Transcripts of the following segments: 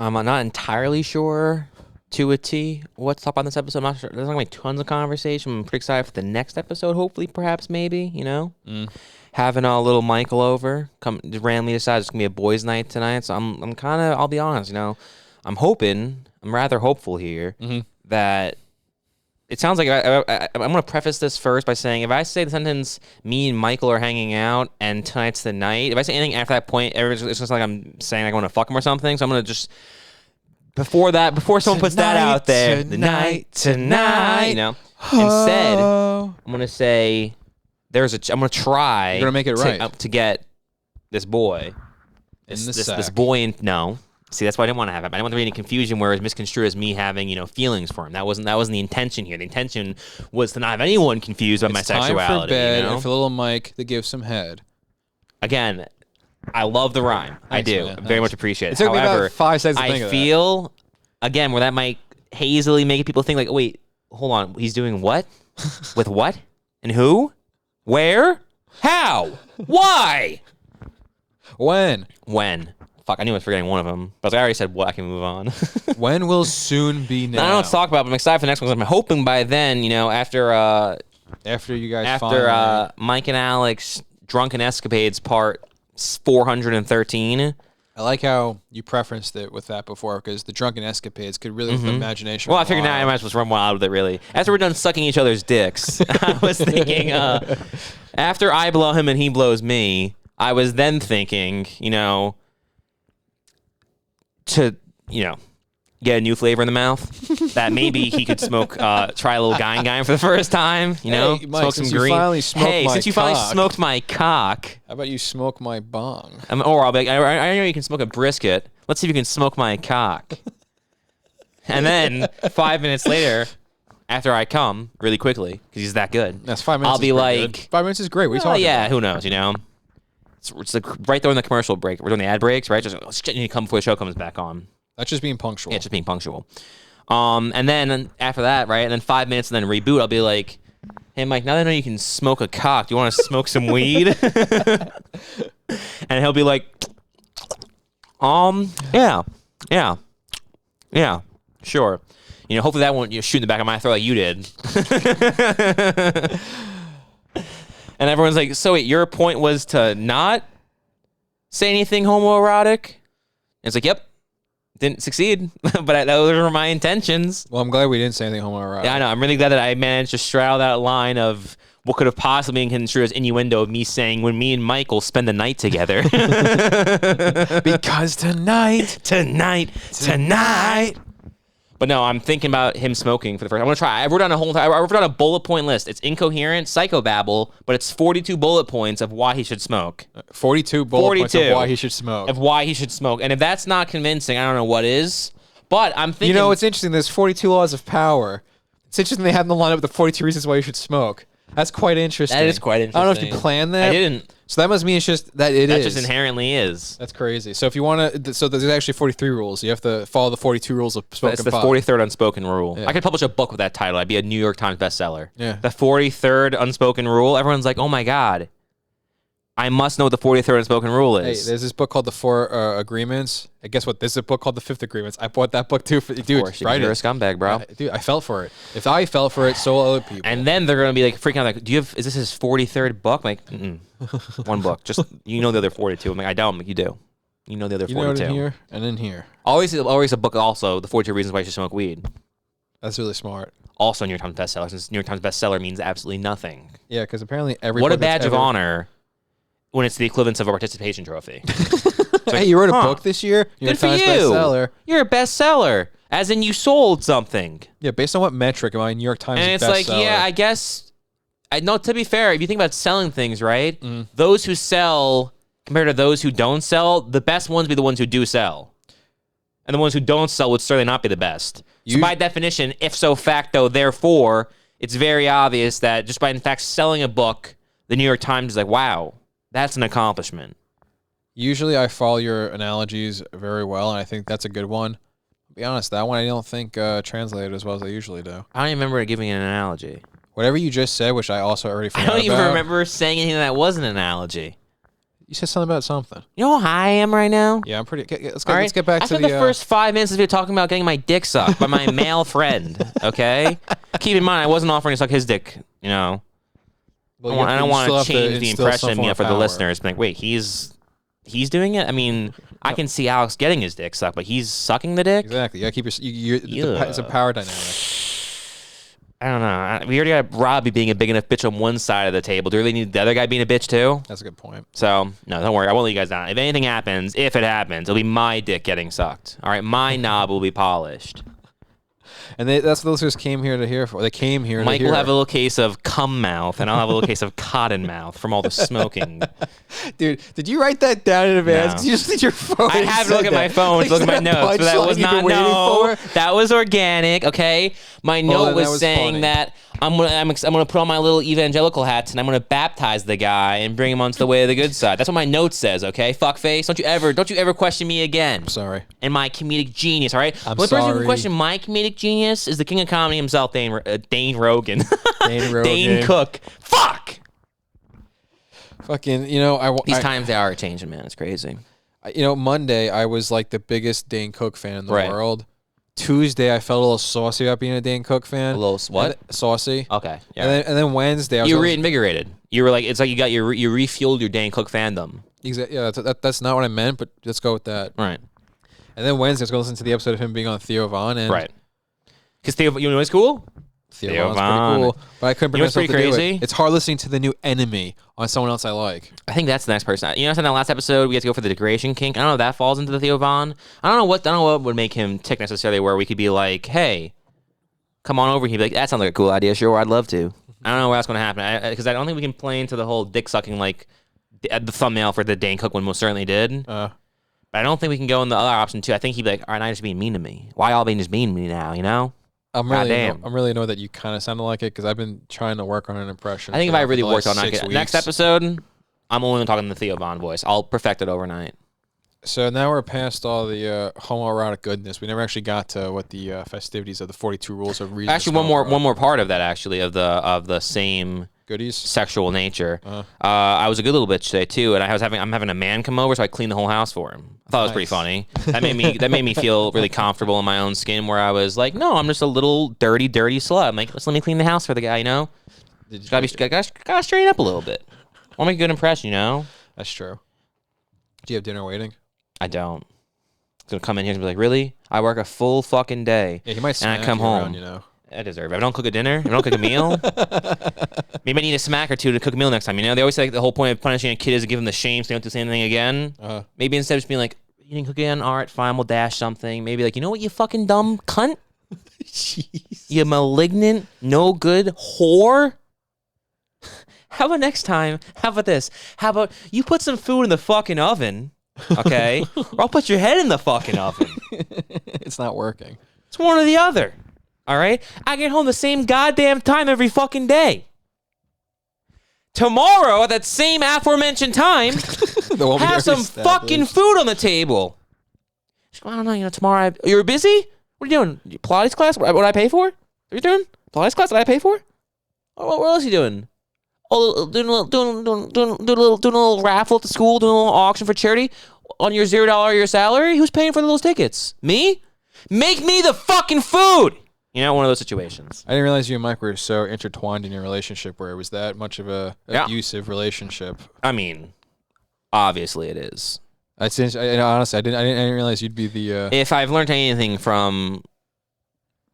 I'm not entirely sure to a T what to talk about in this episode. I'm not sure. There's not going to be tons of conversation. I'm pretty excited for the next episode, hopefully, perhaps, maybe, Having a little Michael over, just randomly decides it's going to be a boys' night tonight. So I'm kind of, I'll be honest, I'm rather hopeful here that it sounds like I'm going to preface this first by saying if I say the sentence, me and Michael are hanging out and tonight's the night, if I say anything after that point, it's just like I'm saying I want to fuck him or something. So I'm going to just, before someone puts that out there, tonight, instead, I'm going to say, I'm going to try. You're going to make it right. To get this boy. This boy no. See, that's why I didn't want to have it. I didn't want there to be any confusion where it's misconstrued as me having, feelings for him. That wasn't the intention here. The intention was to not have anyone confused about my sexuality. It's time for bed and for little Mike to give some head. Again, I love the rhyme. Thanks, I do. Man. Very much appreciate it. It took me about 5 seconds to think I of feel, again, where that might hazily make people think like, wait, hold on. He's doing what? With what? And who? Where? How? Why? When? Fuck, I knew I was forgetting one of them. But I already said what. I can move on. When will soon be now? I don't know what to talk about, but I'm excited for the next one. I'm hoping by then, after you guys Mike and Alex Drunken Escapades part 413. I like how you preferenced it with that before, because the Drunken Escapades could really with the imagination. Well, I figured now I might as well run wild with it, really. After we're done sucking each other's dicks, I was thinking, after I blow him and he blows me, I was then thinking, to, get a new flavor in the mouth, that maybe he could smoke, try a little guy for the first time, Hey, Mike, smoke some green. Since you finally smoked my cock. How about you smoke my bong? Or I'll be like, I know you can smoke a brisket. Let's see if you can smoke my cock. And then 5 minutes later, after I come really quickly, because he's that good. That's 5 minutes. I'll be like, good. 5 minutes is great. What are you talking about? Who knows, It's like right there in the commercial break. We're doing the ad breaks, right? Just you need to come before the show comes back on. That's just being punctual. Yeah, just being punctual. And then after that, right? And then 5 minutes and then reboot, I'll be like, hey, Mike, now that I know you can smoke a cock, do you want to smoke some weed? And he'll be like, yeah, sure. Hopefully that won't shoot in the back of my throat like you did. And everyone's like, so wait, your point was to not say anything homoerotic? And it's like, yep. Didn't succeed, but those were my intentions. Well, I'm glad we didn't say anything homoerotic. Yeah, I know. I'm really glad that I managed to straddle that line of what could have possibly been construed as innuendo of me saying when me and Michael spend the night together. Because tonight. But no, I'm thinking about him smoking for the first time. I'm going to try. I wrote down a bullet point list. It's incoherent, psychobabble, but it's 42 bullet points of why he should smoke. 42 bullet points of why he should smoke. And if that's not convincing, I don't know what is. But I'm thinking... it's interesting. There's 42 laws of power. It's interesting they have them lined up with the 42 reasons why you should smoke. That's quite interesting. That is quite interesting. I don't know if you planned that. I didn't. So that must mean it's just that it is. That just inherently is. That's crazy. So if you want to, so there's actually 43 rules. You have to follow the 42 rules of spoken It's the pot. 43rd unspoken rule. Yeah. I could publish a book with that title. I'd be a New York Times bestseller. Yeah. The 43rd unspoken rule. Everyone's like, oh my God. I must know what the 43rd unspoken rule is. Hey, there's this book called The Four Agreements. And guess what? There's a book called The Fifth Agreements. I bought that book too. Dude, you're a scumbag, bro. Dude, I felt for it. If I felt for it, so will other people. And then they're going to be like freaking out like, is this his 43rd book? I'm like, one book. Just, the other 42. I'm like, I don't. I'm like, you do. You know the other 42. You know it in here and in here. Always a book also, The 42 Reasons Why You Should Smoke Weed. That's really smart. Also New York Times bestseller, since New York Times bestseller means absolutely nothing. Yeah, because apparently every What a badge of honor when it's the equivalent of a participation trophy. Hey, you wrote a book this year? Good for you. Bestseller. You're a bestseller. As in you sold something. Yeah, based on what metric am I New York Times bestseller? And it's like, yeah, I guess... to be fair, if you think about selling things, right? Those who sell, compared to those who don't sell, the best ones be the ones who do sell. And the ones who don't sell would certainly not be the best. So by definition, if so facto, therefore, it's very obvious that just by, in fact, selling a book, the New York Times is like, wow, that's an accomplishment. Usually I follow your analogies very well, and I think that's a good one. To be honest, that one I don't think translated as well as I usually do. I don't even remember giving an analogy. Whatever you just said, which I also already forgot I don't even about, remember saying anything that was an analogy. You said something about something. You know how high I am right now? Yeah, I'm pretty. Let's All right? get back I to spent the the first 5 minutes of you talking about getting my dick sucked by my male friend. Okay. Keep in mind, I wasn't offering to suck his dick. You know. Well, I don't want to change the impression of me me for the listeners. Like, wait, he's doing it. I mean, I can see Alex getting his dick sucked, but he's sucking the dick. Exactly. Yeah, keep your. It's a power dynamic. I don't know. We already got Robbie being a big enough bitch on one side of the table. Do we really need the other guy being a bitch too? That's a good point. So, no, don't worry. I won't let you guys down. If anything happens, if it happens, it'll be my dick getting sucked. All right? My knob will be polished. And that's what the listeners came here to hear for. They came here Mike to hear. will have a little case of cum mouth, and I'll have a little case of cotton mouth from all the smoking. Dude, did you write that down in advance? No. Did you just need your phone? I have to look at my phone to look at my notes, but that was not. No, that was organic. Okay, my note was saying funny. that I'm gonna put on my little evangelical hats and I'm gonna baptize the guy and bring him onto the way of the good side. That's what my note says. Okay, fuckface. Don't you ever question me again. I'm sorry. And my comedic genius. All right. I'm the only person who sorry. can question my comedic genius is the king of comedy himself, Dane Rogan. Dane Rogan. Dane Cook. Fuck. Fucking, These times they are changing, man. It's crazy. Monday I was like the biggest Dane Cook fan in the Right. world. Tuesday I felt a little saucy about being a Dane Cook fan. A little what? Saucy. Okay. Yeah. And then Wednesday I was You reinvigorated. You were like, it's like you refueled your Dane Cook fandom. Exactly. Yeah, that's not what I meant, but let's go with that. Right. And then Wednesday I was going to listen to the episode of him being on Theo Von. And Right. Because Theo, you know what's cool? Theo Von's pretty cool, but I couldn't bring what's myself to pretty do crazy? it. It's hard listening to the new Enemy on someone else I like. I think that's the next person. You know, I said in the last episode we had to go for the degradation kink. I don't know if that falls into the Theo Von. I don't know what would make him tick necessarily. Where we could be like, hey, come on over. He'd be like, that sounds like a cool idea. Sure, I'd love to. I don't know where that's going to happen because I don't think we can play into the whole dick sucking like the thumbnail for the Dane Cook one most certainly did. But I don't think we can go in the other option too. I think he'd be like, all right, now you're just being mean to me. Why y'all being just mean to me now? You know? I'm really annoyed that you kind of sounded like it because I've been trying to work on an impression. I think if I really worked on it, next episode, I'm only talking the Theo Von voice. I'll perfect it overnight. So now we're past all the homoerotic goodness. We never actually got to what the festivities of the 42 rules of reason. Actually, one more part of that actually of the same goodies sexual nature. I was a good little bitch today too, and I'm having a man come over, so I cleaned the whole house for him. I thought it was pretty funny. That made me feel really comfortable in my own skin. Where I was like, no, I'm just a little dirty slut. I'm like, let me clean the house for the guy. You know, gotta straighten up a little bit. I want to make a good impression. You know, that's true. Do you have dinner waiting? I don't. He's gonna come in here and be like, really? I work a full fucking day. Yeah, he might. And I come home. Around, I deserve it. If I don't cook a dinner, if I don't cook a meal, maybe I need a smack or two to cook a meal next time. You know, they always say like, the whole point of punishing a kid is to give them the shame so they don't do the same thing again. Maybe instead of just being like, you didn't cook again? All right, fine, we'll dash something. Maybe like, you know what, you fucking dumb cunt? Jeez. You malignant, no good whore? How about next time? How about this? How about you put some food in the fucking oven, okay? Or I'll put your head in the fucking oven. It's not working. It's one or the other. All right? I get home the same goddamn time every fucking day. Tomorrow, at that same aforementioned time, have some fucking food on the table. I don't know, tomorrow you're busy? What are you doing? Pilates class? What did I pay for? What are you doing? Pilates class? Did I pay for? What else are you doing? Oh, doing a little raffle at the school, doing a little auction for charity on your $0 a year salary? Who's paying for those tickets? Me? Make me the fucking food! You know, one of those situations. I didn't realize you and Mike were so intertwined in your relationship where it was that much of a abusive relationship. I mean, obviously it is. Honestly, I didn't realize you'd be the. If I've learned anything from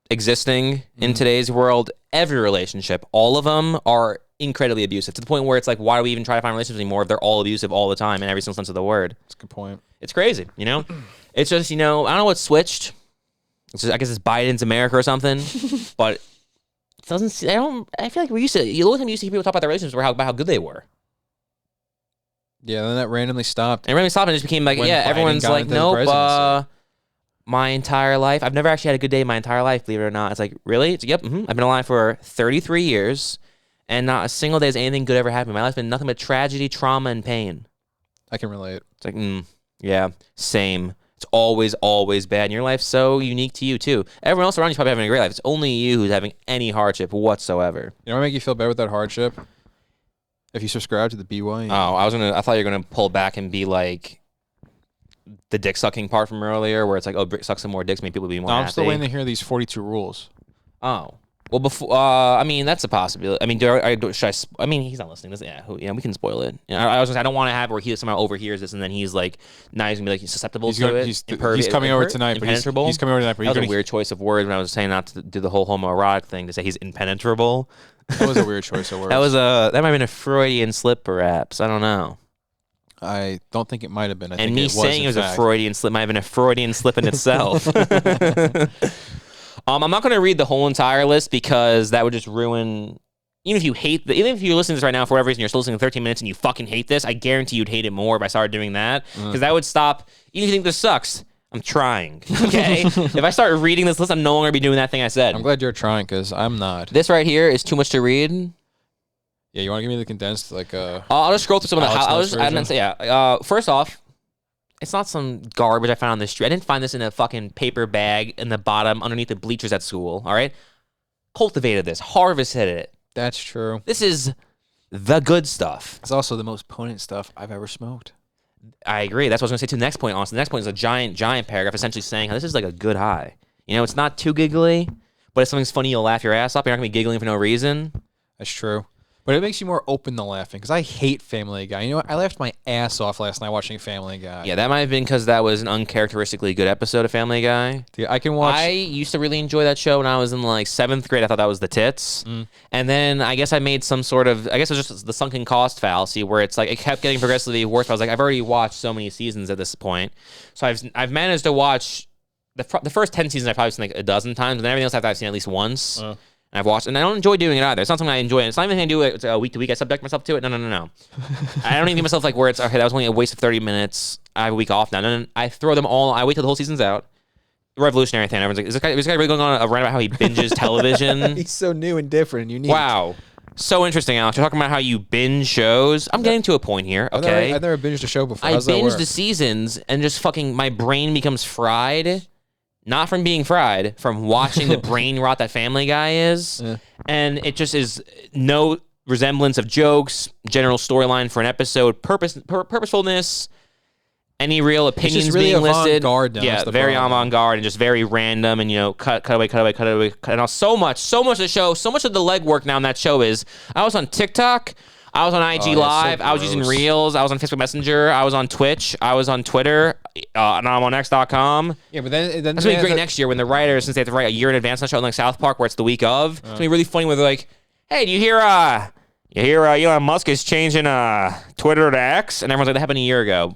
existing in today's world, every relationship, all of them are incredibly abusive to the point where it's like, why do we even try to find relationships anymore if they're all abusive all the time in every single sense of the word? That's a good point. It's crazy, It's just, I don't know what switched. I guess it's Biden's America or something, but it doesn't. I feel like we used to. The only time you used to hear people talk about their relationships were about how good they were. Yeah, then that randomly stopped. And it just became like, everyone's like, nope. My entire life, I've never actually had a good day in my entire life, believe it or not. It's like, really? It's like, yep. I've been alive for 33 years, and not a single day has anything good ever happened. My life's been nothing but tragedy, trauma, and pain. I can relate. It's like, yeah, same. It's always, always bad. And your life's so unique to you, too. Everyone else around you's probably having a great life. It's only you who's having any hardship whatsoever. You know what make you feel better with that hardship? If you subscribe to the BYE. Oh, I thought you were gonna pull back and be like the dick sucking part from earlier, where it's like, oh, suck some more dicks, make people be more happy. I'm still waiting to hear these 42 rules. Oh. Well, before I mean, that's a possibility. I mean, I mean, he's not listening. We can spoil it. I was gonna say, I don't want to have where he somehow overhears this and then he's like, now he's gonna be like susceptible to it. He's coming over tonight, but he's coming over tonight. But that was a weird choice of words when I was saying not to do the whole homoerotic thing to say he's impenetrable. That was a weird choice of words. That might have been a Freudian slip, perhaps. I don't know. I don't think it might have been. And me saying it was a Freudian slip might have been a Freudian slip in itself. I'm not going to read the whole entire list because that would just ruin. Even if you're listening to this right now for whatever reason, you're still listening to 13 minutes and you fucking hate this, I guarantee you'd hate it more if I started doing that. Because that would stop. Even if you think this sucks, I'm trying. Okay? If I start reading this list, I'm no longer going to be doing that thing I said. I'm glad you're trying because I'm not. This right here is too much to read. Yeah, you want to give me the condensed, like, I'll just scroll through some of the. First off, it's not some garbage I found on the street. I didn't find this in a fucking paper bag in the bottom underneath the bleachers at school. All right, cultivated this, harvested it. That's true. This is the good stuff. It's also the most potent stuff I've ever smoked. I agree. That's what I was gonna say to the next point. Also, the next point is a giant paragraph, essentially saying how this is like a good high. You know, it's not too giggly, but if something's funny, you'll laugh your ass off. You're not gonna be giggling for no reason. That's true. But it makes you more open to laughing because I hate Family Guy. You know what? I laughed my ass off last night watching Family Guy. Yeah, that might have been because that was an uncharacteristically good episode of Family Guy. Dude, I can watch. I used to really enjoy that show when I was in like 7th grade. I thought that was the tits. And then I guess I made some sort of, I guess it was just the sunken cost fallacy where it's like it kept getting progressively worse. But I was like, I've already watched so many seasons at this point. So I've managed to watch the first 10 seasons I've probably seen like a dozen times, and everything else I've seen at least once. And I've watched, and I don't enjoy doing it either. It's not something I enjoy. It's not even anything I do it week to week. I subject myself to it. No. I don't even give myself like where it's okay. That was only a waste of 30 minutes. I have a week off now. No. I throw them all. I wait till the whole season's out. Revolutionary thing. Everyone's like, is this guy really going on a rant about how he binges television? He's so new and different and unique. Wow. So interesting, Alex. You're talking about how you binge shows. I'm getting to a point here, okay? I've never binged a show before. I binge the seasons and just fucking, my brain becomes fried. Not from being fried, from watching the brain rot that Family Guy is. Yeah. And it just is no resemblance of jokes, general storyline for an episode, purposefulness, any real opinions really being listed. Yeah, very avant-garde and just very random and, you know, cut away. And so much of the show, so much of the legwork now in that show is, I was on TikTok, I was on IG Live, I was using Reels, I was on Facebook Messenger, I was on Twitch, I was on Twitter, and I'm on X.com. Yeah, but then that's gonna be great next year when the writers, since they have to write a year in advance on the show, like South Park, where it's the week of. It's gonna be really funny where they're like, "Hey, do you hear Elon Musk is changing Twitter to X?" And everyone's like, "That happened a year ago."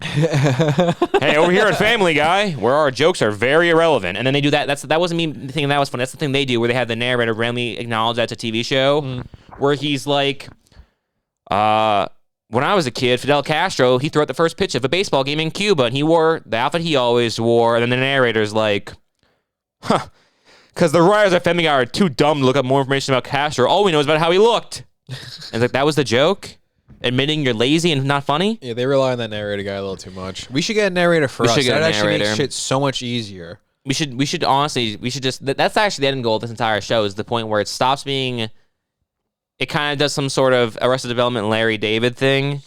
Hey, over here at Family Guy, where our jokes are very irrelevant, and then they do that. That wasn't me thinking that was funny. That's the thing they do, where they have the narrator randomly acknowledge that's a TV show, where he's like. When I was a kid, Fidel Castro, he threw out the first pitch of a baseball game in Cuba, and he wore the outfit he always wore. And then the narrator's like, because the writers at Family Guy are too dumb to look up more information about Castro. All we know is about how he looked. And like, that was the joke? Admitting you're lazy and not funny? Yeah, they rely on that narrator guy a little too much. We should get a narrator for us. That actually makes shit so much easier. We should just, that's actually the end goal of this entire show, is the point where it stops being... It kind of does some sort of Arrested Development Larry David thing,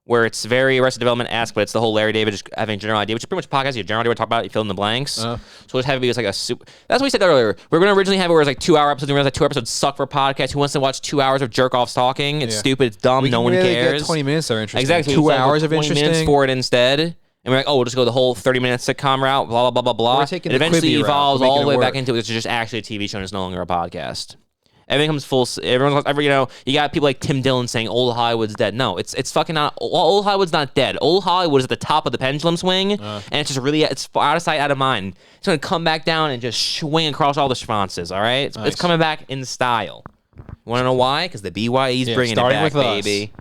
where it's very Arrested Development-esque, but it's the whole Larry David just having a general idea, which is pretty much a podcast. Your general idea, we talk about, you fill in the blanks. So we'll just have it be like a super... That's what we said earlier. We were going to originally have it where it's like 2-hour episodes, and we realized like 2 episodes suck for a podcast. Who wants to watch 2 hours of jerk-offs talking? It's stupid, it's dumb, no one cares. Get 20 minutes are interesting. Exactly. 2 hours of interesting. 20 minutes for it instead. And we're like, oh, we'll just go the whole 30-minute sitcom route, blah, blah, blah, blah, blah. It eventually evolves all the way back into it's just actually a TV show and it's no longer a podcast. Everything comes full. Everyone's, you know, you got people like Tim Dillon saying old Hollywood's dead. No, it's fucking not. Old Hollywood's not dead. Old Hollywood is at the top of the pendulum swing, and it's just really, it's out of sight, out of mind. It's gonna come back down and just swing across all the schwanzes. All right, it's coming back in style. Want to know why? Because the BYE's bringing it back, baby.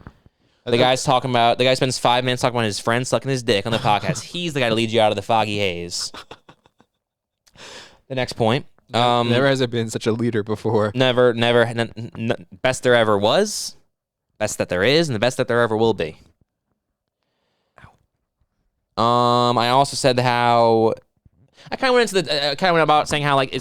The guy's talking about. The guy spends 5 minutes talking about his friend sucking his dick on the podcast. He's the guy to lead you out of the foggy haze. The next point. Never has there been such a leader before. Never. Best there ever was, best that there is, and the best that there ever will be. I also said how I kind of went into about saying how like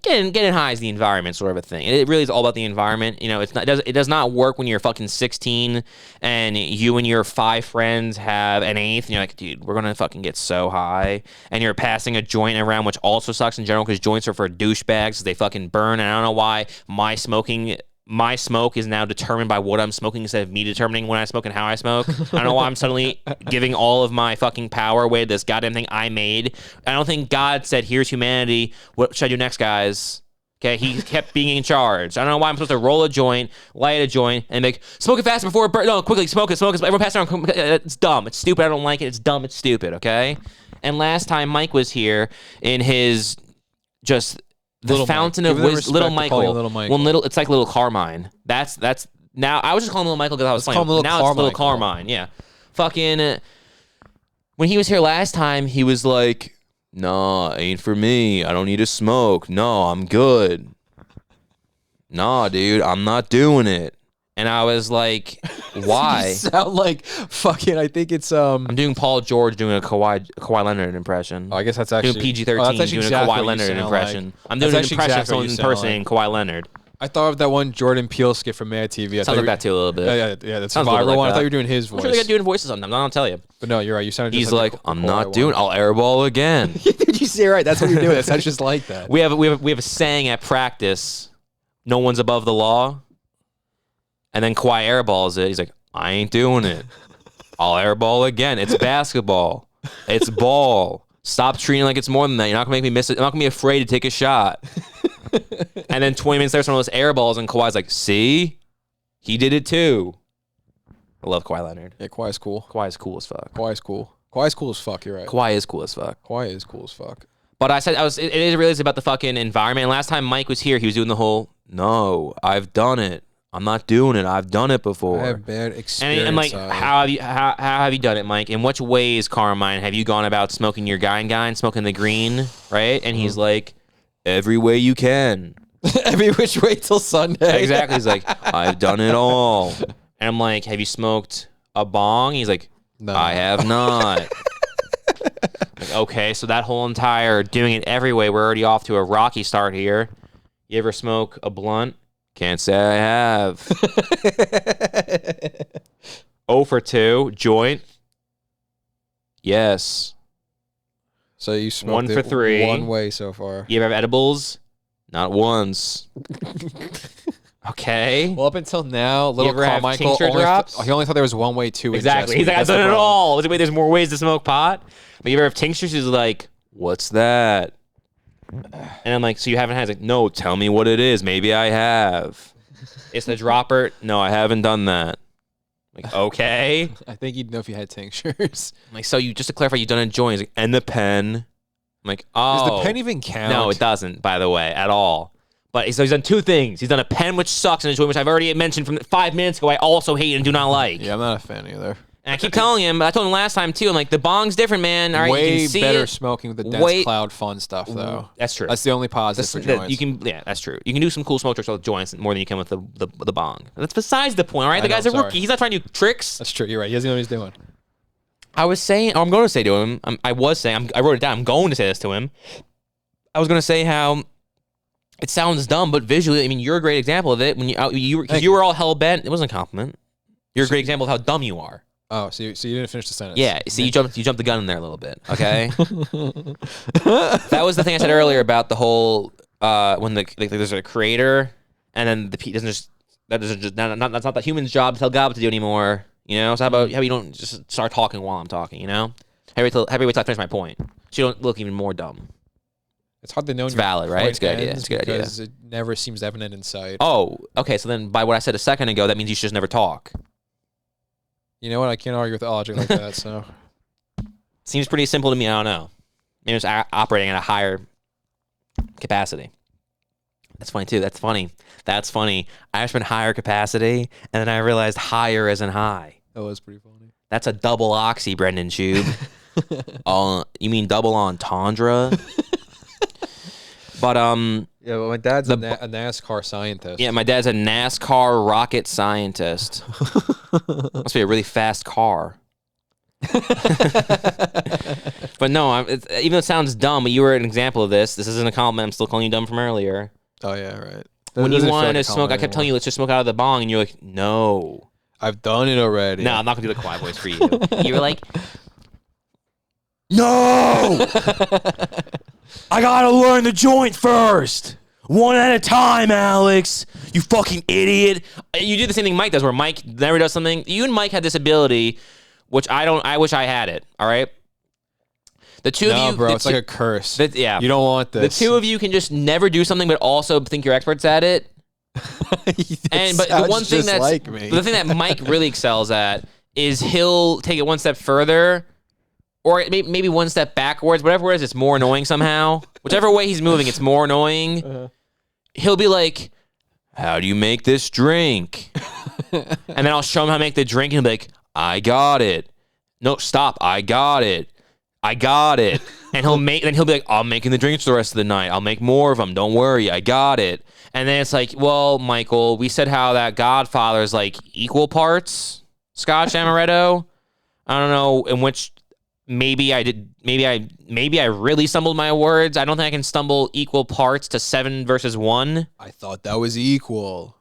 getting high is the environment sort of a thing. It really is all about the environment. You know, it does not work when you're fucking 16 and you and your 5 friends have an eighth and you're like, dude, we're gonna fucking get so high, and you're passing a joint around, which also sucks in general because joints are for douchebags. They fucking burn, and I don't know why my smoke is now determined by what I'm smoking instead of me determining when I smoke and how I smoke. I don't know why I'm suddenly giving all of my fucking power away to this goddamn thing I made. I don't think God said, here's humanity. What should I do next, guys? Okay, he kept being in charge. I don't know why I'm supposed to roll a joint, light a joint, and make smoke it fast before it burns. No, quickly, smoke it. Everyone pass it around. It's dumb. It's stupid. I don't like it. It's dumb. It's stupid, okay? And last time Mike was here in his just... The little fountain Mike. Of wisdom, little Michael. Well, it's like little Carmine. That's now. I was just calling him little Michael because I was playing. Now it's little Carmine. Yeah, fucking. When he was here last time, he was like, "Nah, ain't for me. I don't need to smoke. No, I'm good. Nah, dude, I'm not doing it." And I was like, "Why?" You sound like fucking. I think it's I'm doing Paul George doing a Kawhi Leonard impression. Oh, I guess that's actually doing PG-13 doing exactly a Kawhi Leonard impression. Like. I'm doing an impression of someone impersonating Kawhi Leonard. I thought of that one Jordan Peele skit from Mad TV. Sounds like that too a little bit. Yeah. That's a viral one. I thought you were doing his voice. I'm sure they got doing voices sometimes. I'll tell you. But no, you're right. You sounded. He's like I'm not doing. I'll airball again. Did you say right? That's what you're doing. It sounds just like that. We have a saying at practice. No one's above the law. And then Kawhi airballs it. He's like, I ain't doing it. I'll airball again. It's basketball. It's ball. Stop treating it like it's more than that. You're not gonna make me miss it. I'm not gonna be afraid to take a shot. And then 20 minutes later, someone those airballs, and Kawhi's like, see? He did it too. I love Kawhi Leonard. Yeah, Kawhi's cool. Kawhi's cool as fuck. Kawhi's cool. Kawhi's cool as fuck, you're right. Kawhi is cool as fuck. Kawhi is cool as fuck. But I said it is really about the fucking environment. And last time Mike was here, he was doing the whole, no, I've done it. I'm not doing it. I've done it before. I have bad experience. And like, how have you done it, Mike? In which ways, Carmine, have you gone about smoking your guy and smoking the green, right? And he's like, every way you can. Every which way till Sunday. Exactly. He's like, I've done it all. And I'm like, have you smoked a bong? He's like, no. I have not. Like, okay, so that whole entire doing it every way, we're already off to a rocky start here. You ever smoke a blunt? Can't say I have. 0 for 2. Joint? Yes. So you smoked 1 for 3. One way so far. You ever have edibles? Not once. Okay. Well, up until now, little Carmichael he only thought there was one way to exactly. He's like, I've done it all. Wait, there's more ways to smoke pot? But you ever have tinctures? He's like, what's that? And I'm like, so you haven't had? He's like, no, tell me what it is. Maybe I have. It's the dropper. No, I haven't done that. I'm like, okay. I think you'd know if you had tinctures. I'm like, so you just to clarify, you've done a joint. He's like, and the pen. I'm like, oh. Does the pen even count? No, it doesn't, by the way, at all. But so he's done 2 things. He's done a pen, which sucks, and a joint, which I've already mentioned from 5 minutes ago. I also hate and do not like. Yeah, I'm not a fan either. And I keep telling him, I told him last time too, I'm like, the bong's different, man. All right, way you can see better it. Smoking with the dense cloud fun stuff, though. That's true. That's the only positive for joints. Yeah, that's true. You can do some cool smoke tricks with joints more than you can with the bong. That's besides the point, all right? The guy's a rookie. He's not trying to do tricks. That's true. You're right. He doesn't know what he's doing. I was saying, or I'm going to say to him, I wrote it down. I'm going to say this to him. I was going to say how it sounds dumb, but visually, I mean, you're a great example of it. When you were all hell bent. It wasn't a compliment. You're a great example of how dumb you are. Oh, so you didn't finish the sentence. Yeah, see, you jumped the gun in there a little bit, okay? That was the thing I said earlier about the whole when there's a creator, and then that's not the human's job to tell God what to do anymore, you know? So how about how you don't just start talking while I'm talking, you know? Wait till I finish my point, so you don't look even more dumb. It's hard to know. It's valid, right? It's a good idea. It's a good idea. Because it never seems evident in sight. Oh, okay. So then, by what I said a second ago, that means you should just never talk. You know what? I can't argue with logic like that. So seems pretty simple to me. I don't know. Maybe it's operating at a higher capacity. That's funny too. That's funny. I just been higher capacity, and then I realized higher isn't high. That was pretty funny. That's a double oxy, Brendan Shube. You mean double entendre? But yeah, but my dad's a NASCAR scientist. Yeah, my dad's a NASCAR rocket scientist. Must be a really fast car. But no, even though it sounds dumb, you were an example of this. This isn't a compliment. I'm still calling you dumb from earlier. Oh yeah, right. When you wanted to smoke, I kept telling you, let's just smoke out of the bong, and you're like, no. I've done it already. No, I'm not gonna do the quiet voice for you. You were like, no! I gotta learn the joint first. One at a time, Alex. You fucking idiot. You do the same thing Mike does, where Mike never does something. You and Mike had this ability, which I wish I had it, all right? The two of you... No, bro, it's like a curse. Yeah. You don't want this. The two of you can just never do something, but also think you're experts at it. But the one thing that's... like me. The thing that Mike really excels at is he'll take it one step further, or maybe one step backwards. Whatever it is, it's more annoying somehow. Whichever way he's moving, it's more annoying. He'll be like, how do you make this drink? And then I'll show him how to make the drink, and he'll be like, I got it. No, stop. I got it. I got it. And he'll be like, I'm making the drinks the rest of the night. I'll make more of them. Don't worry. I got it. And then it's like, well, Michael, we said how that Godfather is like equal parts Scotch Amaretto. I don't know in which maybe I really stumbled my words. I don't think I can stumble equal parts to 7 versus 1. I thought that was equal.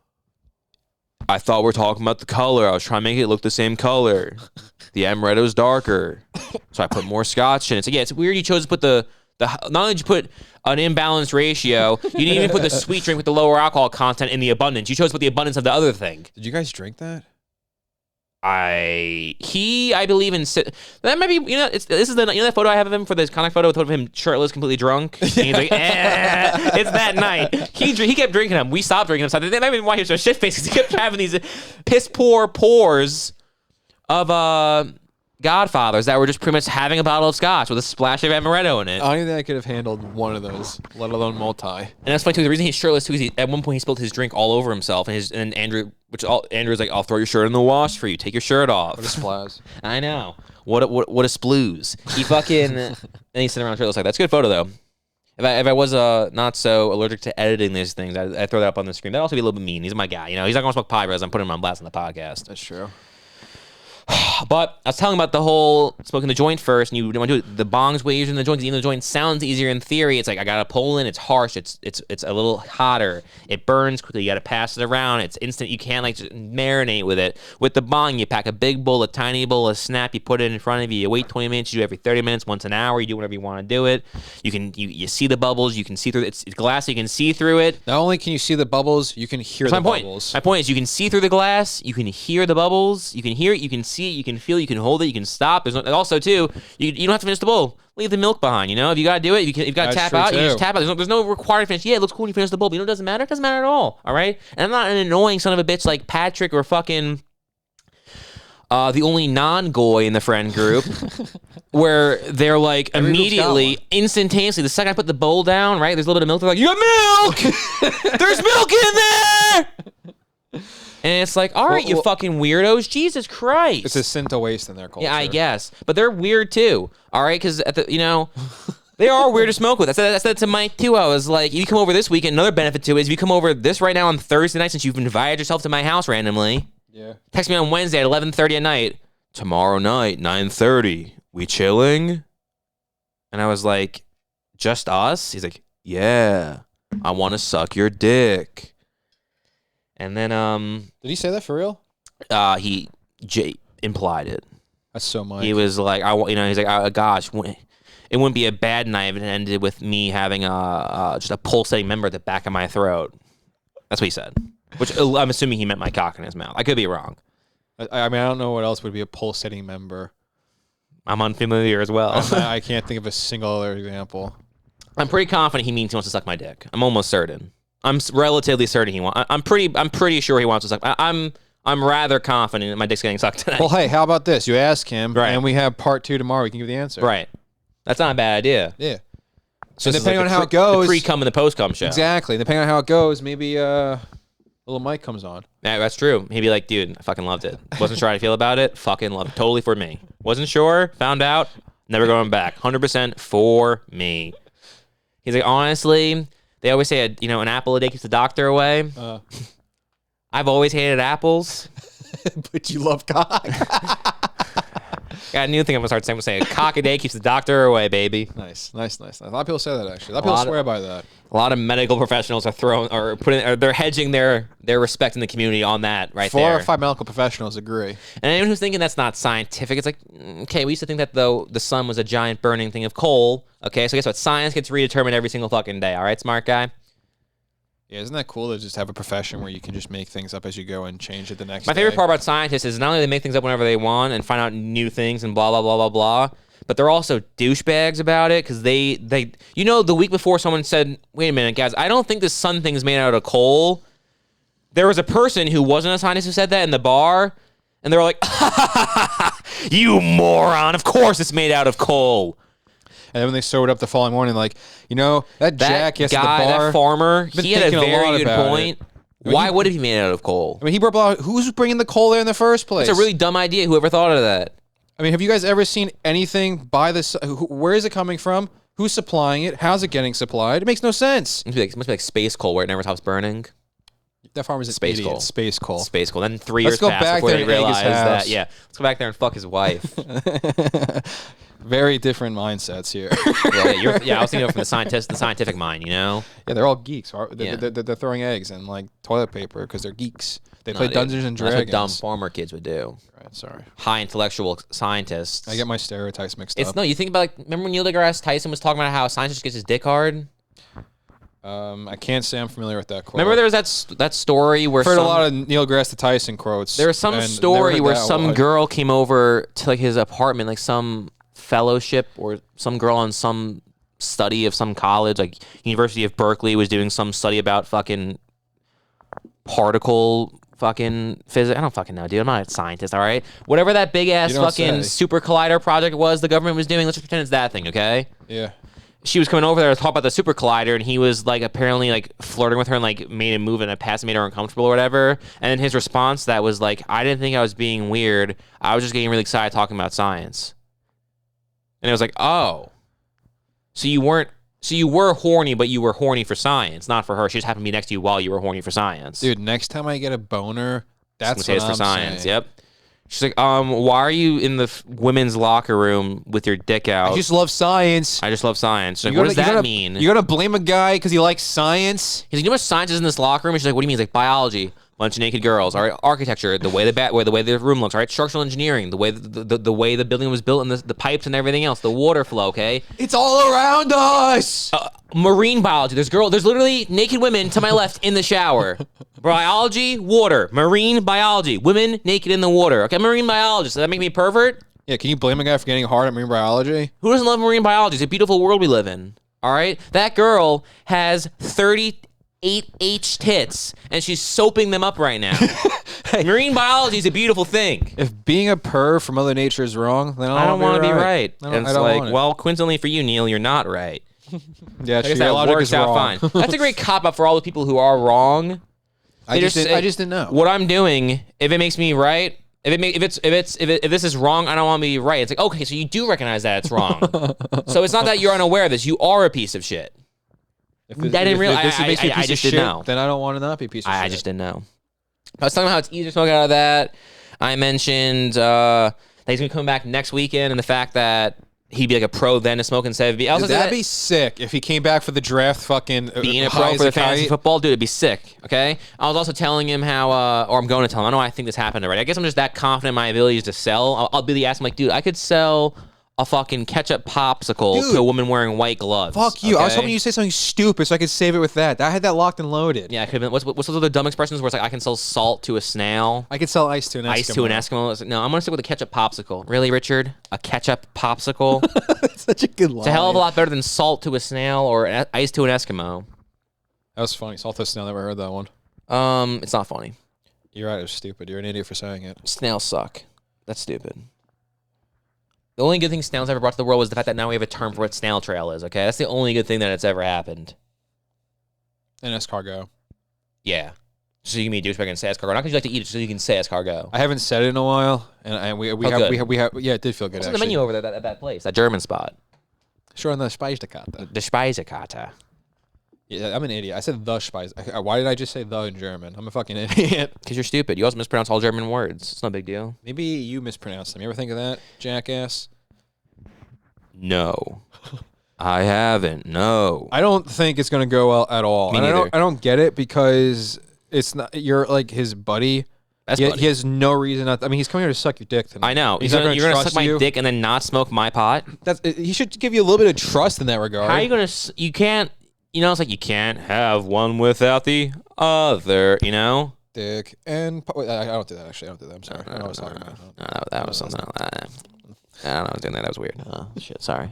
I thought we were talking about the color. I was trying to make it look the same color. The Amaretto's darker. So I put more Scotch in it. So yeah, it's weird you chose to put the not only did you put an imbalanced ratio, you didn't even put the sweet drink with the lower alcohol content in the abundance. You chose to put the abundance of the other thing. Did you guys drink that? I believe in that might be this is the that photo I have of him for this contact photo of him shirtless, completely drunk. And he's like, it's that night. He kept drinking them. We stopped drinking them. So that might be why he was so shit faced, because he kept having these piss poor pours of Godfathers that were just pretty much having a bottle of Scotch with a splash of Amaretto in it. I don't even think I could have handled one of those, let alone multi. And that's funny too. The reason he's shirtless too is at one point he spilled his drink all over himself, and Andrew's like, I'll throw your shirt in the wash for you. Take your shirt off. What a splash. I know. What a sploos. He fucking and he's sitting around shirtless like that. That's a good photo though. If I was not so allergic to editing these things, I'd throw that up on the screen. That'd also be a little bit mean. He's my guy. You know, he's not gonna smoke pie, but I'm putting him on blast on the podcast. That's true. But I was telling about the whole smoking the joint first, and you want to do it. The bong's way easier than the joint, because even though the joint sounds easier in theory, it's like I got to pull in. It's harsh. It's a little hotter. It burns quickly. You got to pass it around. It's instant. You can't like just marinate with it. With the bong, you pack a big bowl, a tiny bowl, a snap. You put it in front of you. You wait 20 minutes. You do every 30 minutes, once an hour. You do whatever you want to do it. You see the bubbles. You can see through it. It's glass. So you can see through it. Not only can you see the bubbles, you can hear the bubbles. My point is, you can see through the glass. You can hear the bubbles. You can hear it. You can see it. You can feel it. You can hold it, you can stop. There's also too, you don't have to finish the bowl. Leave the milk behind. You know, if you gotta do it, you've got to tap out. You just tap out. There's no required finish. Yeah, it looks cool when you finish the bowl. But you know, it doesn't matter. It doesn't matter at all. All right. And I'm not an annoying son of a bitch like Patrick or fucking the only non-goy in the friend group, where they're like immediately, instantaneously, the second I put the bowl down, right? There's a little bit of milk. They're like, you got milk. There's milk in there. And it's like, all right, you fucking weirdos, Jesus Christ! It's a sin to waste in their culture. Yeah, I guess, but they're weird too. All right, because they are weird to smoke with. I said to Mike too. I was like, if you come over this weekend, another benefit to it is if you come over this right now on Thursday night, since you've invited yourself to my house randomly. Yeah. Text me on Wednesday at 11:30 at night. Tomorrow night, 9:30. We chilling? And I was like, just us? He's like, yeah. I want to suck your dick. And then, did he say that for real? Jay implied it. That's so much. He was like, he's like, gosh, it wouldn't be a bad night if it ended with me having just a pulsating member at the back of my throat. That's what he said. Which I'm assuming he meant my cock in his mouth. I could be wrong. I mean, I don't know what else would be a pulsating member. I'm unfamiliar as well. I can't think of a single other example. I'm pretty confident he means he wants to suck my dick. I'm almost certain. I'm relatively certain he wants. I'm pretty sure he wants to suck. I'm rather confident that my dick's getting sucked tonight. Well, hey, how about this? You ask him, right, and we have part 2 tomorrow. We can give the answer. Right. That's not a bad idea. Yeah. So depending on how it goes, the pre-cum and the post-cum show. Exactly. Depending on how it goes, maybe little Mike comes on. Yeah, that's true. He'd be like, dude, I fucking loved it. Wasn't sure how I feel about it. Fucking loved it. Totally for me. Wasn't sure. Found out. Never going back. 100% for me. He's like, honestly, they always say, an apple a day keeps the doctor away. I've always hated apples. But you love cock. Got a new thing I'm gonna start saying. A cock a day keeps the doctor away, baby. Nice. A lot of people say that actually. A lot of people swear by that. A lot of medical professionals are they're hedging their respect in the community on that right there. 4 or 5 medical professionals agree. And anyone who's thinking that's not scientific, it's like, okay, we used to think that though the sun was a giant burning thing of coal. Okay, so guess what? Science gets redetermined every single fucking day. All right, smart guy. Yeah, isn't that cool to just have a profession where you can just make things up as you go and change it the next My day? favorite part about scientists is not only they make things up whenever they want and find out new things and blah blah blah blah blah, but they're also douchebags about it because they the week before someone said, wait a minute, guys, I don't think this sun thing is made out of coal. There was a person who wasn't a scientist who said that in the bar, and they were like, you moron, of course it's made out of coal. And then when they showed up the following morning, like, that jackass at the bar, that farmer, he had a very good point. It. Why would it be made out of coal? I mean, he brought out who's bringing the coal there in the first place? It's a really dumb idea. Whoever thought of that? I mean, have you guys ever seen anything by this? Where is it coming from? Who's supplying it? How's it getting supplied? It makes no sense. It must be like space coal where it never stops burning. That farmer's an space idiot. coal. Space coal. Space coal. Then 3 years passed before they realized that. Yeah, let's go back there and fuck his wife. Very different mindsets here. I was thinking from the scientific mind, Yeah, they're all geeks. They're throwing eggs and like toilet paper because they're geeks. They play Dungeons and Dragons. That's what dumb farmer kids would do. Right, sorry. High intellectual scientists. I get my stereotypes mixed up. No, you think about remember when Neil deGrasse Tyson was talking about how a scientist gets his dick hard? I can't say I'm familiar with that quote. Remember there was that story where I've heard a lot of Neil deGrasse Tyson quotes. There was some story where some girl came over to like his apartment, like some fellowship or some girl on some study of some college, like University of Berkeley was doing some study about fucking particle fucking physics. I don't fucking know, dude. I'm not a scientist, all right? Whatever that big ass fucking super collider project was the government was doing, let's just pretend it's that thing, okay? Yeah. She was coming over there to talk about the super collider, and he was like apparently like flirting with her and like made a move in a pass, made her uncomfortable or whatever. And then his response to that was like, I didn't think I was being weird. I was just getting really excited talking about science. And it was like, oh, so you were horny, but you were horny for science, not for her. She just happened to be next to you while you were horny for science. Dude, next time I get a boner, that's what it's for science. Saying. Yep. She's like, why are you in the women's locker room with your dick out? I just love science. I just love science. Like, what does that mean? You're gonna blame a guy because he likes science? He's like, you know what science is in this locker room? And she's like, what do you mean? He's like, biology. Bunch of naked girls, all right. Architecture, the way the room looks, all right. Structural engineering, the way the way the building was built, and the pipes and everything else, the water flow. Okay, it's all around us. Marine biology. There's literally naked women to my left in the shower. Biology, water, marine biology, women naked in the water. Okay, marine biologist. Does that make me a pervert? Yeah. Can you blame a guy for getting hard at marine biology? Who doesn't love marine biology? It's a beautiful world we live in. All right, that girl has 38H tits, and she's soaping them up right now. Marine biology is a beautiful thing. If being a perv from Mother Nature is wrong, then I don't want to be right. It's like, well, coincidentally for you, Neil, you're not right. Yeah, I guess that works out fine. That's a great cop-out for all the people who are wrong. I just didn't know. What I'm doing, if it makes me right, if this is wrong, I don't want to be right. It's like, okay, so you do recognize that it's wrong. So it's not that you're unaware of this. You are a piece of shit. If this makes me a piece of shit, know. Then I don't want to not be a piece of shit. I just didn't know. I was talking about how it's easier to smoke out of that. I mentioned that he's going to come back next weekend and the fact that he'd be like a pro then to smoke instead of... That'd be sick if he came back for the draft fucking... Being a pro for the fantasy football, dude, it'd be sick, okay? I was also telling him how... or I'm going to tell him. I know I think this happened already. I guess I'm just that confident in my abilities to sell. I'll be the ass. I'm like, dude, I could sell a fucking ketchup popsicle to a woman wearing white gloves. Fuck you. Okay? I was hoping you'd say something stupid so I could save it with that. I had that locked and loaded. Yeah, I could have been. What's those other dumb expressions where it's like, I can sell salt to a snail? I could sell ice to an Eskimo. Ice to an Eskimo. No, I'm going to stick with a ketchup popsicle. Really, Richard? A ketchup popsicle? That's such a good line. It's a hell of a lot better than salt to a snail or ice to an Eskimo. That was funny. Salt to a snail. Never heard that one. It's not funny. You're right. It was stupid. You're an idiot for saying it. Snails suck. That's stupid. The only good thing snails ever brought to the world was the fact that now we have a term for what snail trail is, okay? That's the only good thing that it's ever happened. And escargot. Yeah. So you can be a douchebag and say escargot. Not because you like to eat it, so you can say escargot. I haven't said it in a while, and we have yeah, it did feel good. What's on the menu over there at that place, that German spot? Sure, on the Speisekarte. The Speisekarte. Yeah, I'm an idiot. I said the Speise. Why did I just say the in German? I'm a fucking idiot. Because you're stupid. You also mispronounce all German words. It's no big deal. Maybe you mispronounced them. You ever think of that, jackass? No. I haven't. No. I don't think it's gonna go well at all. Me And neither. I don't get it because it's not. You're like his buddy. He has no reason not. I mean, he's coming here to suck your dick tonight. I know. He's not You're gonna trust suck my you. dick and then not smoke my pot. He should give you a little bit of trust in that regard. How are you gonna? You can't. You know, it's like you can't have one without the other. You know. Dick and wait, I don't do that. Actually, I don't do that. I'm sorry. I don't know what I was talking about. No, that was something. I don't know. I was doing that. That was weird. Shit. Sorry.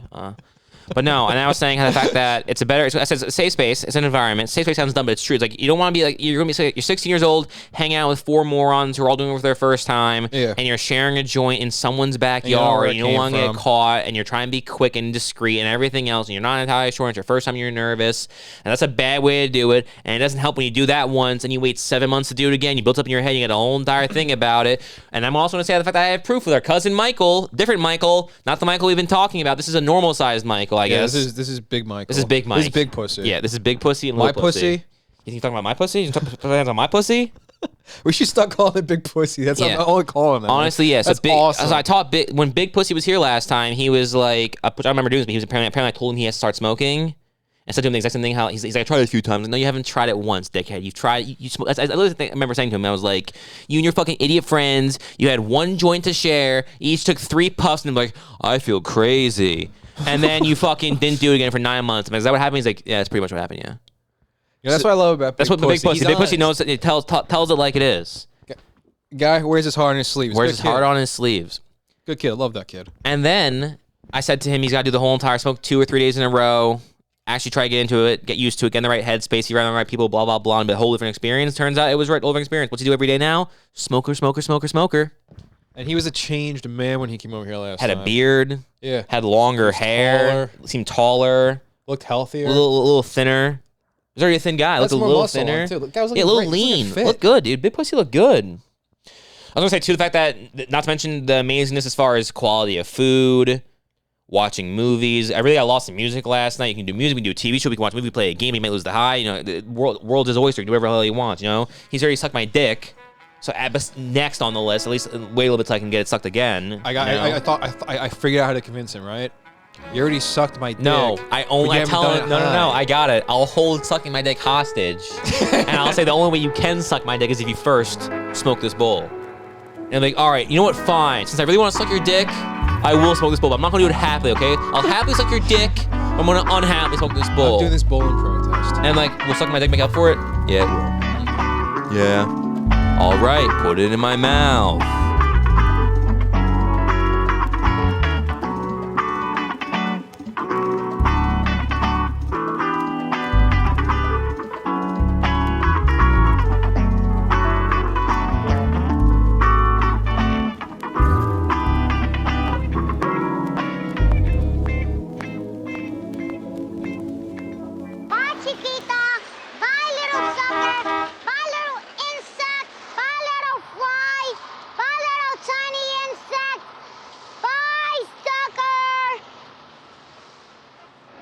But no, and I was saying how the fact that it's a better, I said it's a safe space, it's an environment. Safe space sounds dumb, but it's true. It's like you don't want to be like you're gonna be you're 16 years old, hang out with 4 morons who are all doing it for their first time, and you're sharing a joint in someone's backyard, and you don't want to get caught, and you're trying to be quick and discreet and everything else, and you're not entirely sure. It's your first time, you're nervous, and that's a bad way to do it. And it doesn't help when you do that once and you wait 7 months to do it again. You built up in your head, you get a whole entire thing about it. And I'm also gonna say the fact that I have proof with our cousin Michael, different Michael, not the Michael we've been talking about. This is a normal sized Michael, I guess. This is Big Michael. This is Big Mike. This is Big Pussy. Yeah, this is Big Pussy and My Little Pussy. pussy? You think you're talking about my pussy? You put hands on my pussy? We should stop calling it Big Pussy. That's what I'm only calling it. Honestly, yes. That's awesome. So I taught when Big Pussy was here last time, he was like, I remember doing this, but he was apparently I told him he has to start smoking. And started doing the exact same thing. How he's like, I tried it a few times. No, you haven't tried it once, dickhead. You've tried. You smoke. I remember saying to him, I was like, you and your fucking idiot friends, you had one joint to share. Each took 3 puffs, and I'm like, I feel crazy. And then you fucking didn't do it again for 9 months. I'm like, is that what happened? He's like, yeah, that's pretty much what happened. Yeah. Yeah, that's what I love about That's Big what Pussy. Big Pussy knows. It tells it like it is. Guy who wears his heart on his sleeves. Wears his heart on his sleeves. Good kid. I love that kid. And then I said to him, he's got to do the whole entire smoke 2 or 3 days in a row. Actually try to get into it, get used to it, get in the right headspace, you're around the right people, blah, blah, blah, and a whole different experience. Turns out it was right, whole different experience. What's he do every day now? Smoker, smoker, smoker, smoker. And he was a changed man when he came over here last time. Had a beard. Yeah. Had longer hair. Seemed taller. Looked healthier. A little thinner. He was already a thin guy. Looked a little thinner. Too. The guy was a little lean. Looked good, dude. Big Pussy looked good. I was going to say, too, the fact that, not to mention the amazingness as far as quality of food, watching movies. I really got lost in music last night. You can do music, we can do a TV show, we can watch a movie, play a game, you might lose the high. You know, the world is his oyster. You can do whatever the hell he wants, you know? He's already sucked my dick. So next on the list, at least wait a little bit till I can get it sucked again. I figured out how to convince him, right? You already sucked my dick. No, I tell him, no, I got it. I'll hold sucking my dick hostage. And I'll say the only way you can suck my dick is if you first smoke this bowl. And I'm like, all right, you know what, fine. Since I really want to suck your dick, I will smoke this bowl, but I'm not going to do it happily, okay? I'll happily suck your dick, I'm going to unhappily smoke this bowl. I'm doing this bowl in protest. And I'm like, will suck my dick make up for it? Yeah, it will. Yeah. All right, put it in my mouth. Bye, Chiquita.